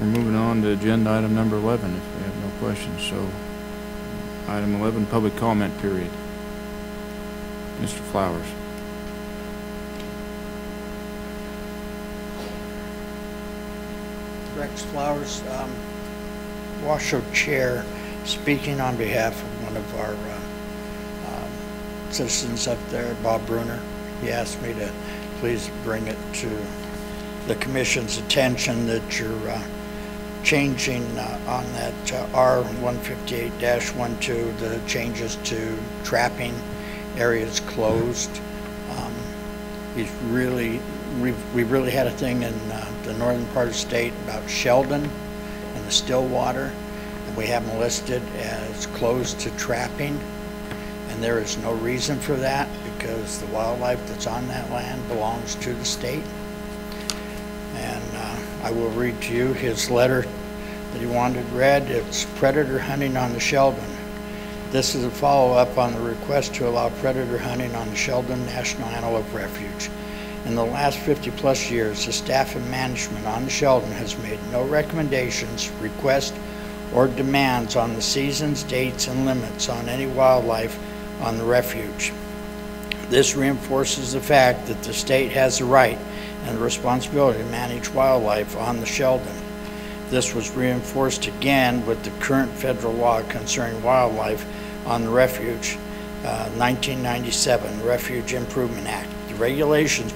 we're moving on to agenda item number 11 if we have no questions. So, item 11, public comment period. Mr. Flowers. Rex Flowers, Washoe Chair, speaking on behalf of one of our citizens up there, Bob Bruner. He asked me to please bring it to the Commission's attention that you're changing on that R158-12, the changes to trapping areas closed. We really had a thing in the northern part of the state about Sheldon and the Stillwater, and we have them listed as closed to trapping, and there is no reason for that because the wildlife that's on that land belongs to the state. And I will read to you his letter that he wanted read. It's predator hunting on the Sheldon. This is a follow-up on the request to allow predator hunting on the Sheldon National Antelope Refuge. In the last 50-plus years, the staff and management on the Sheldon has made no recommendations, requests, or demands on the seasons, dates, and limits on any wildlife on the refuge. This reinforces the fact that the state has the right and the responsibility to manage wildlife on the Sheldon. This was reinforced again with the current federal law concerning wildlife on the refuge, 1997 Refuge Improvement Act. The regulations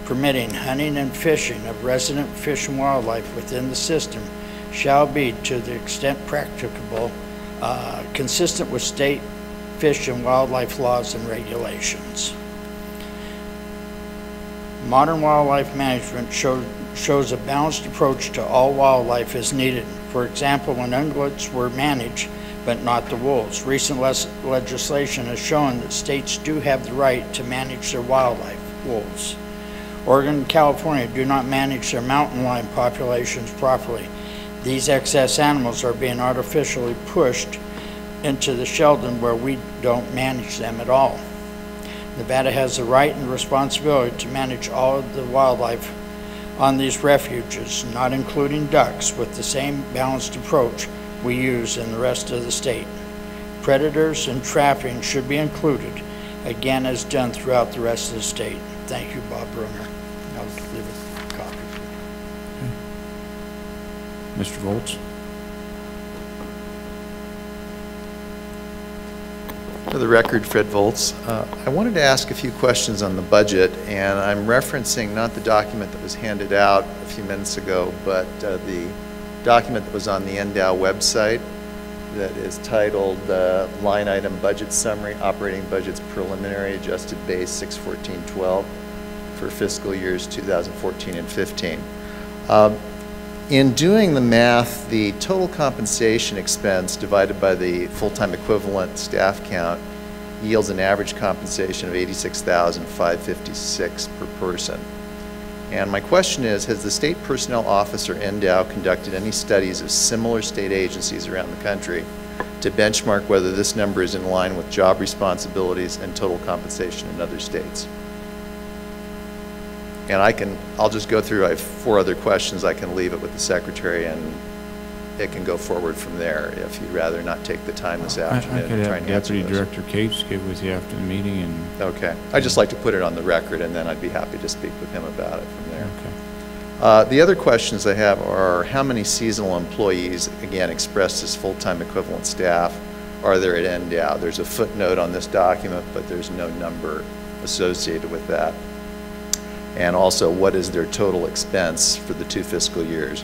permitting hunting and fishing of resident fish and wildlife within the system shall be, to the extent practicable, consistent with state fish and wildlife laws and regulations. Modern wildlife management shows a balanced approach to all wildlife as needed. For example, when ungulates were managed, but not the wolves. Recent legislation has shown that states do have the right to manage their wildlife, wolves. Oregon and California do not manage their mountain lion populations properly. These excess animals are being artificially pushed into the Sheldon where we don't manage them at all. Nevada has the right and responsibility to manage all of the wildlife on these refuges, not including ducks, with the same balanced approach we use in the rest of the state. Predators and trapping should be included, again as done throughout the rest of the state. Thank you, Bob Bruner. I'll leave a copy. Okay. Mr. Volz. For the record, Fred Volz. I wanted to ask a few questions on the budget, and I'm referencing not the document that was handed out a few minutes ago, but the document that was on the NDOW website that is titled Line Item Budget Summary, Operating Budgets Preliminary Adjusted Base 61412 for fiscal years 2014 and 15. In doing the math, the total compensation expense divided by the full-time equivalent staff count yields an average compensation of $86,556 per person. And my question is, has the State Personnel Office or NDOW conducted any studies of similar state agencies around the country to benchmark whether this number is in line with job responsibilities and total compensation in other states? And I'll just go through, I have 4 other questions. I can leave it with the Secretary and it can go forward from there if you'd rather not take the time this afternoon. I could have Deputy Director Cates get with you after the meeting and... Okay. I'd just like to put it on the record and then I'd be happy to speak with him about it from there. Okay. The other questions I have are how many seasonal employees, again expressed as full-time equivalent staff, are there at NDOW? There's a footnote on this document, but there's no number associated with that. And also, what is their total expense for the 2 fiscal years?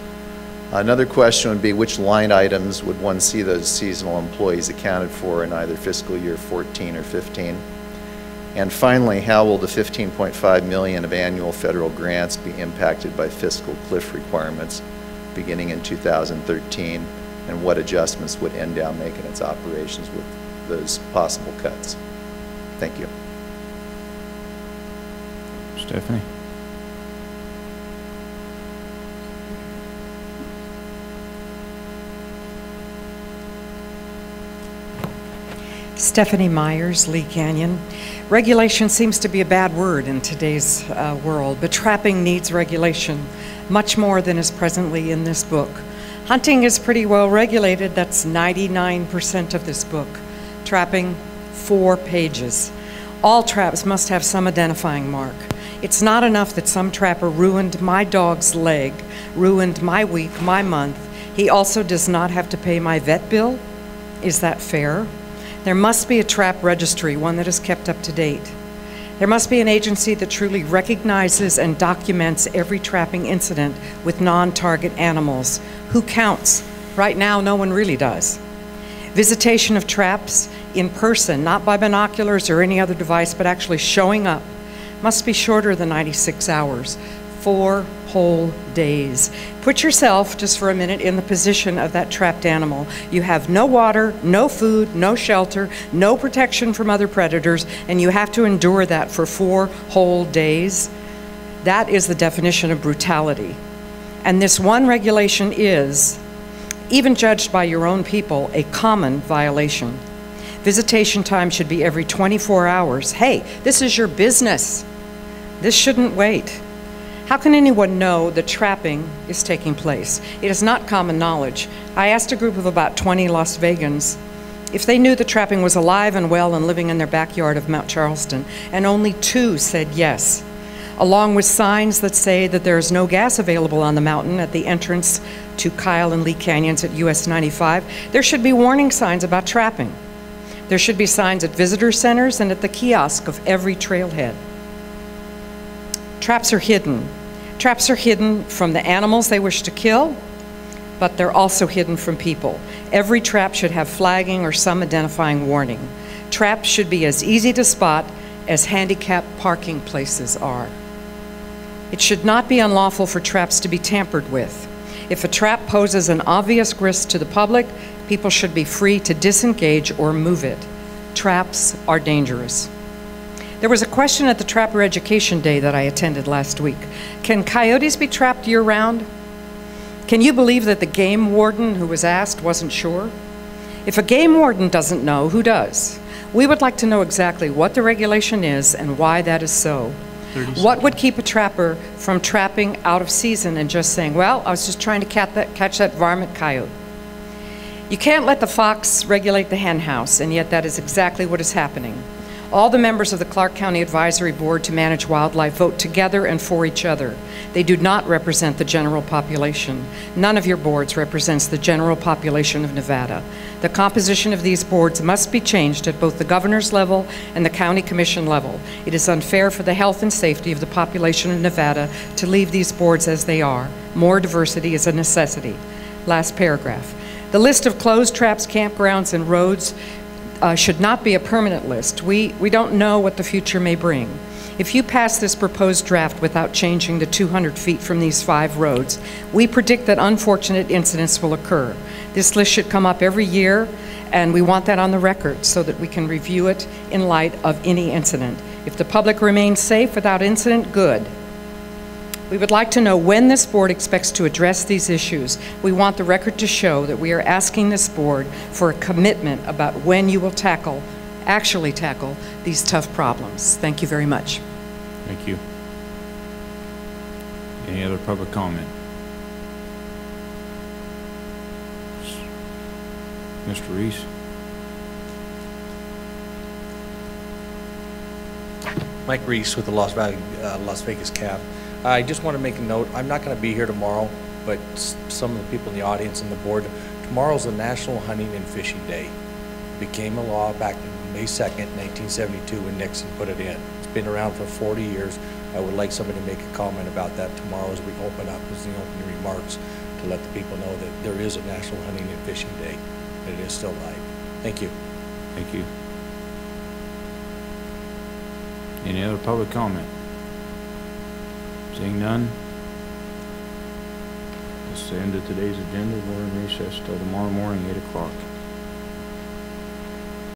Another question would be, which line items would one see those seasonal employees accounted for in either fiscal year 14 or 15? And finally, how will the $15.5 million of annual federal grants be impacted by fiscal cliff requirements beginning in 2013? And what adjustments would NDOW make in its operations with those possible cuts? Thank you. Stephanie. Stephanie Myers, Lee Canyon. Regulation seems to be a bad word in today's world, but trapping needs regulation much more than is presently in this book. Hunting is pretty well regulated. That's 99% of this book. Trapping, 4 pages. All traps must have some identifying mark. It's not enough that some trapper ruined my dog's leg, ruined my week, my month. He also does not have to pay my vet bill. Is that fair? There must be a trap registry, one that is kept up to date. There must be an agency that truly recognizes and documents every trapping incident with non-target animals. Who counts? Right now, no one really does. Visitation of traps in person, not by binoculars or any other device, but actually showing up, must be shorter than 96 hours, 4 whole days. Put yourself, just for a minute, in the position of that trapped animal. You have no water, no food, no shelter, no protection from other predators, and you have to endure that for 4 whole days. That is the definition of brutality. And this one regulation is, even judged by your own people, a common violation. Visitation time should be every 24 hours. Hey, this is your business. This shouldn't wait. How can anyone know that trapping is taking place? It is not common knowledge. I asked a group of about 20 Las Vegans if they knew the trapping was alive and well and living in their backyard of Mount Charleston, and only 2 said yes, along with signs that say that there is no gas available on the mountain at the entrance to Kyle and Lee Canyons at US 95. There should be warning signs about trapping. There should be signs at visitor centers and at the kiosk of every trailhead. Traps are hidden. Traps are hidden from the animals they wish to kill, but they're also hidden from people. Every trap should have flagging or some identifying warning. Traps should be as easy to spot as handicap parking places are. It should not be unlawful for traps to be tampered with. If a trap poses an obvious risk to the public, people should be free to disengage or move it. Traps are dangerous. There was a question at the Trapper Education Day that I attended last week. Can coyotes be trapped year-round? Can you believe that the game warden who was asked wasn't sure? If a game warden doesn't know, who does? We would like to know exactly what the regulation is and why that is so. What would keep a trapper from trapping out of season and just saying, well, I was just trying to catch that varmint coyote? You can't let the fox regulate the hen house, and yet that is exactly what is happening. All the members of the Clark County Advisory Board to Manage Wildlife vote together and for each other. They do not represent the general population. None of your boards represents the general population of Nevada. The composition of these boards must be changed at both the governor's level and the county commission level. It is unfair for the health and safety of the population of Nevada to leave these boards as they are. More diversity is a necessity. Last paragraph. The list of closed traps, campgrounds, and roads should not be a permanent list. We don't know what the future may bring. If you pass this proposed draft without changing the 200 feet from these 5 roads, we predict that unfortunate incidents will occur. This list should come up every year, and we want that on the record so that we can review it in light of any incident. If the public remains safe without incident, good. We would like to know when this board expects to address these issues. We want the record to show that we are asking this board for a commitment about when you will actually tackle these tough problems. Thank you very much. Thank you. Any other public comment? Mr. Reese? Mike Reese with the Las Vegas Cab. I just want to make a note. I'm not going to be here tomorrow, but some of the people in the audience and the board, tomorrow's the National Hunting and Fishing Day. It became a law back in May 2nd, 1972 when Nixon put it in. It's been around for 40 years. I would like somebody to make a comment about that tomorrow as we open up as the opening remarks to let the people know that there is a National Hunting and Fishing Day, and it is still live. Thank you. Thank you. Any other public comment? Seeing none, that's the end of today's agenda. We're in recess till tomorrow morning, 8 o'clock.